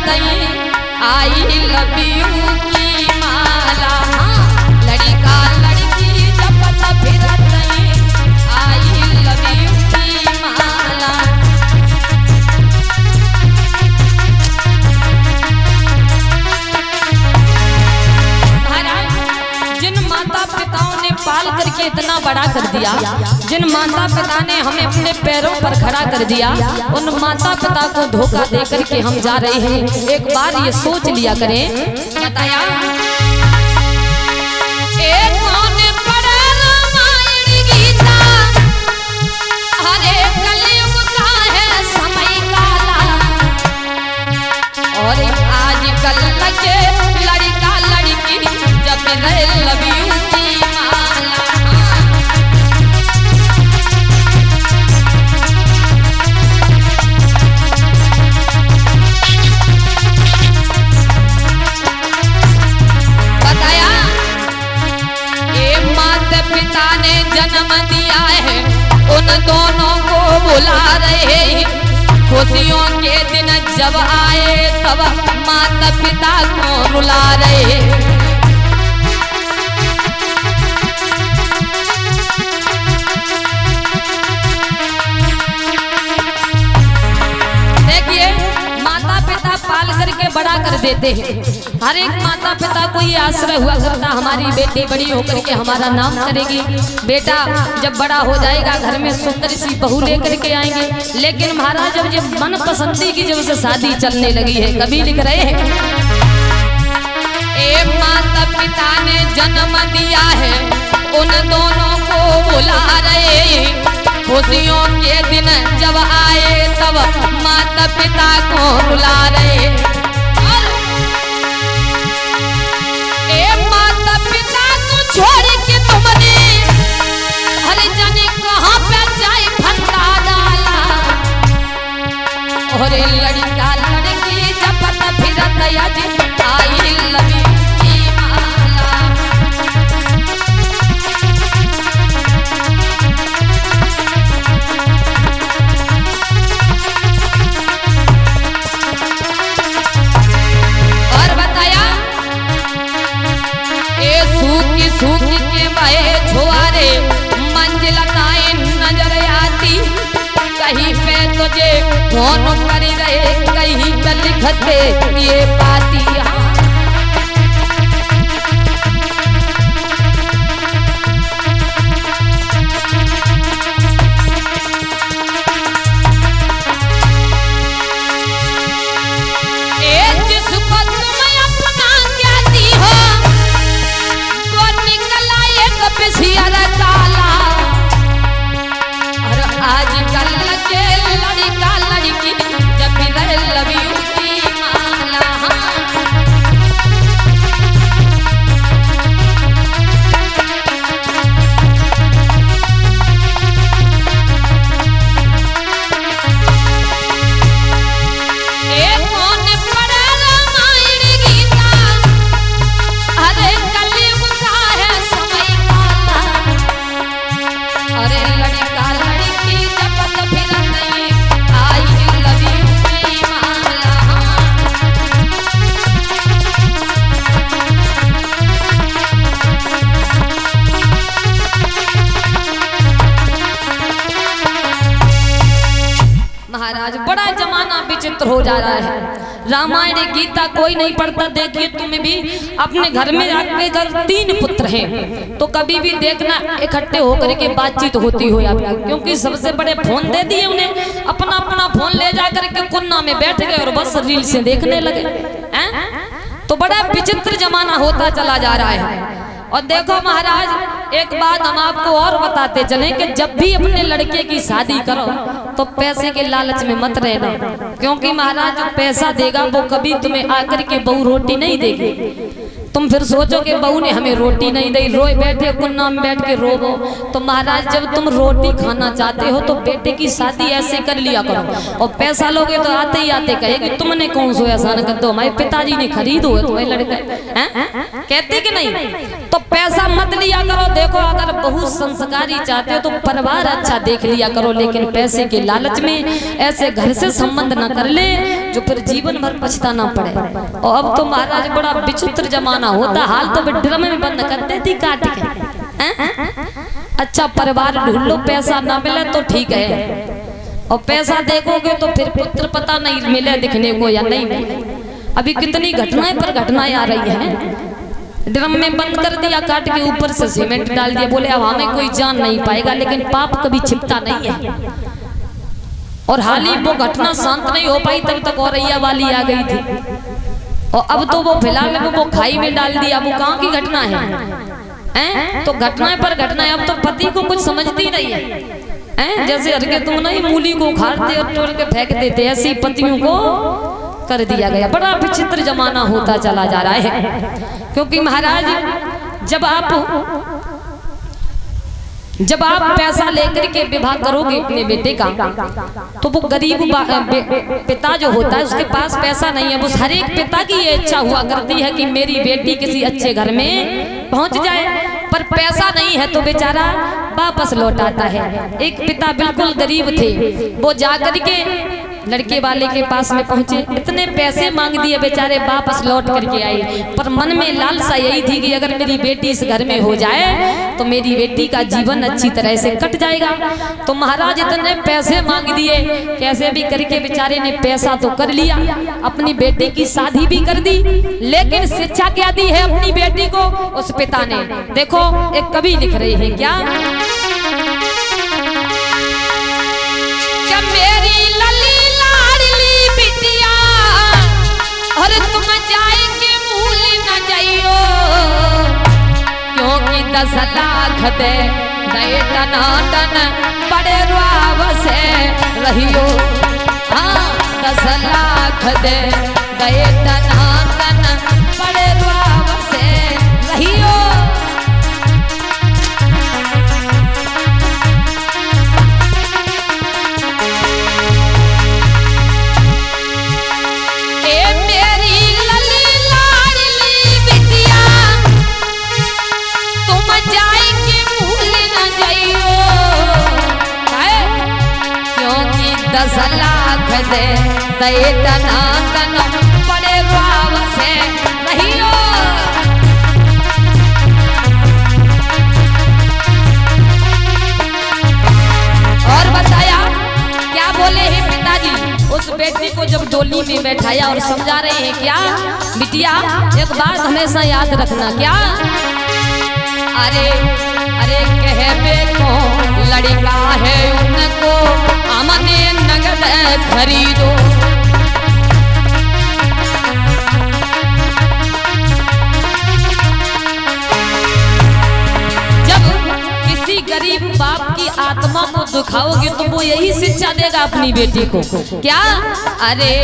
तई I love you की माला। लड़का लड़की जपत फिरत तई आई लव यू की माला। जिन माता पिताओं ने पाल करके इतना बड़ा कर दिया, जिन माता पिता ने हमें अपने पैरों पर खड़ा कर दिया, उन माता पिता को धोखा दे करके हम जा रहे हैं। एक बार ये सोच लिया करें। बताया एक कौन पढ़े रामायण गीता, हरे कलयुग का है समय काला। और आजकल लगे लड़का लड़की जब लव यू की माला। बताया ये माता पिता ने जन्म दिया है, उन दोनों को बुला रहे हैं। खुशियों के दिन जब आए तब माता पिता को रुला रहे हैं। पाल करके बड़ा कर देते हैं। हर एक माता पिता को ये आश्रय हुआ करता, हमारी बेटी बड़ी होकर के हमारा नाम करेगी, बेटा जब बड़ा हो जाएगा घर में सुंदर सी बहू लेकर के आएंगे। लेकिन महाराज जब ये मन पसंदी की जब से शादी चलने लगी है, कभी लिख रहे हैं एक माता पिता ने जन्म दिया है, उन दोनों को बुला रहे हैं। खुशियों के दिन जब आए तब माता पिता को रुला रहे। माता पिता को छोड़ के तुमने हर जाने कहाँ पे जाए फंदा डाला। और लड़का लड़की जपत फिरत आई लव यू की माला। सूखी के बहे छुआरे मंजिलताएं नजर आती, कहीं पे तुझे फोन कर रहे, कहीं पे लिखते ये पाती। आजकल लगे लड़का लड़की जब लव यू की माला। एक कौन पढ़े रामायण गीता, हरे कलयुग का है समय काला। अरे लड़का लड़की जपत फिरत आई लव यू की माला। महाराज बड़ा जमाना विचित्र हो जा रहा है। रामायण गीता कोई नहीं पढ़ता। देखिए तुम्हें भी अपने घर में आपके घर 3 पुत्र हैं तो कभी भी देखना इकट्ठे होकर के बातचीत होती हो आपकी, क्योंकि सबसे बड़े फोन दे दिए उन्हें, अपना अपना फोन ले जाकर के कुन्ना में बैठ गए और बस रील से देखने लगे हैं। तो बड़ा विचित्र जमाना होता चला जा रहा है। और देखो महाराज एक बात हम आपको और बताते चले कि जब भी अपने लड़के की शादी करो तो पैसे के लालच में मत रहना, क्योंकि महाराज जो पैसा देगा वो कभी तुम्हें आकर के बहू रोटी नहीं देगी। तुम फिर सोचो कि बहू ने हमें रोटी नहीं दी, रोए बैठे कुन्ना में बैठ के रोवो। तो महाराज जब तुम रोटी खाना चाहते हो तो बेटे की शादी ऐसे कर लिया करो, और पैसा लोगे तो आते ही आते कहेगी तुमने कौन सो एहसान कर दो, हमारे पिताजी ने खरीदो है तुम्हें लड़का हैं, कहते कि नहीं। तो पैसा मत लिया करो। देखो अगर बहुत संस्कारी चाहते हो तो परिवार अच्छा देख लिया करो, लेकिन पैसे के लालच में ऐसे घर से संबंध ना कर ले जो फिर जीवन भर पछताना पड़े। और अब तो महाराज बड़ा विचित्र जमाना होता, हाल तो ड्रम में बंद कर देती काट के। अच्छा परिवार ढूंढ लो, पैसा ना मिले तो ठीक है, और पैसा देखोगे तो फिर पुत्र पता नहीं मिले दिखने को या नहीं मिले। अभी कितनी घटनाएं पर घटनाएं आ रही हैं। ड्रम में बंद कर दिया काट के, ऊपर से सीमेंट डाल दिया, बोले अब हमें कोई जान नहीं पाएगा, लेकिन पाप कभी छिपता नहीं है। और हाल ही वो घटना शांत नहीं हो पाई तब तक औरैया वाली आ गई थी, और अब तो वो फिलहाल वो खाई में डाल दिया। वो कहाँ की घटना है? तो घटनाएं पर घटनाएं। अब तो पति को कुछ समझती नहीं है, जैसे हर के तुम नहीं मूली को उखाड़ते और तोड़ के फेंक देते, ऐसी पतियों को कर दिया गया। बड़ा विचित्र जमाना होता चला जा रहा है। क्योंकि महाराज जब आप पैसा लेकर के विवाह करोगे अपने बेटे का, तो वो गरीब पिता जो होता है उसके पास पैसा नहीं है। उस हर एक पिता की ये इच्छा हुआ करती है कि मेरी बेटी किसी अच्छे घर में पहुंच जाए, पर पैसा नहीं है तो बेचारा वापस लौट आता है। एक पिता बिल्कुल गरीब थे, वो जाकर के लड़के वाले के पास में पहुंचे, इतने पैसे मांग दिए, बेचारे वापस लौट करके आए, पर मन में लालसा यही थी कि अगर मेरी बेटी इस घर में हो जाए तो मेरी बेटी का जीवन अच्छी तरह से कट जाएगा। तो महाराज इतने पैसे मांग दिए, कैसे भी करके बेचारे ने पैसा तो कर लिया, अपनी बेटी की शादी भी कर दी। लेकिन शिक्षा क्या दी है अपनी बेटी को उस पिता ने? देखो एक कवि लिख रही है, क्या मेरी लली लाडली बिटिया और तुम जाएंगे भूल न जाइयो, क्योंकि 10 लाख दे गए टनाटन बड़े रुआब से रहियो। हाँ 10 लाख दे गए टनाटन बड़े रुआब से रहियो। दस लाख दे दे टनाटन बड़े रुआब से रहियो। और बताया क्या बोले हैं पिताजी? उस बेटी को जब डोली में बैठाया और समझा रहे हैं, क्या बिटिया एक बात हमेशा याद रखना, क्या अरे अरे कहबे को लड़का है उनको हमने नगद खरीदो। जब किसी गरीब बाप की आत्मा को दुखाओगे तो वो यही शिक्षा देगा अपनी बेटी को, क्या अरे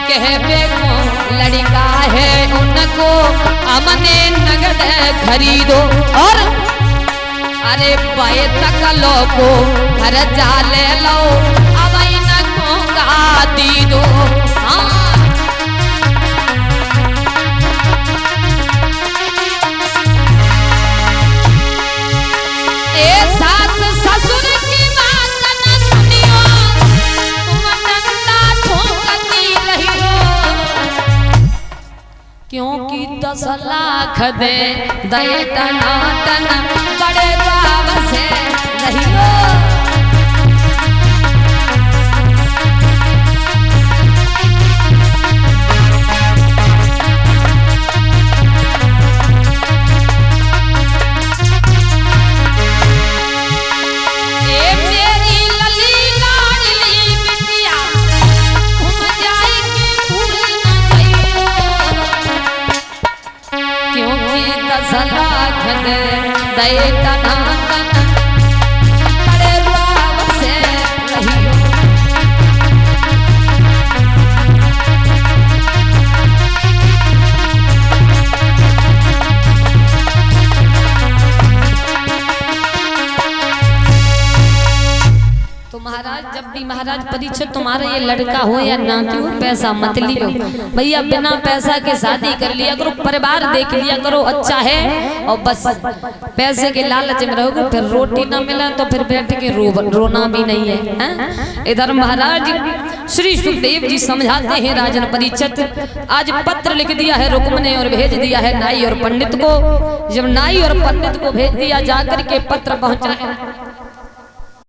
कहबे को लड़का है उनको हमने नगद खरीदो। और अरे पाए तक लो को घर जा ले लो अब इनको गा दी दो। सास ससुर की बात न सुनियो, तुम डंडा ठोकती रहियो, क्योंकि 10 लाख दे दे टनाटन बड़े रुआब से रहियो। मेरी लली लाडली बिटिया तुम जाएंगे भूल न जाइयो, क्योंकि 10 लाख दे दे टनाटन बड़े रुआब से रहियो। तो महाराज जब भी महाराज परीक्षित तुम्हारा ये लड़का हो या ना क्यों पैसा मत लियो भैया, बिना पैसा के शादी कर लिया करो, परिवार देख लिया करो अच्छा है, और बस पैसे के लालच में रहोगे फिर रोटी ना मिला तो फिर बैठ के रोना भी नहीं है। इधर महाराज श्री सुखदेव जी समझाते हैं राजन परीक्षित, आज पत्र लिख दिया है रुक्म ने और भेज दिया है नाई और पंडित को। जब नाई और पंडित को भेज दिया जाकर के पत्र पहुंचा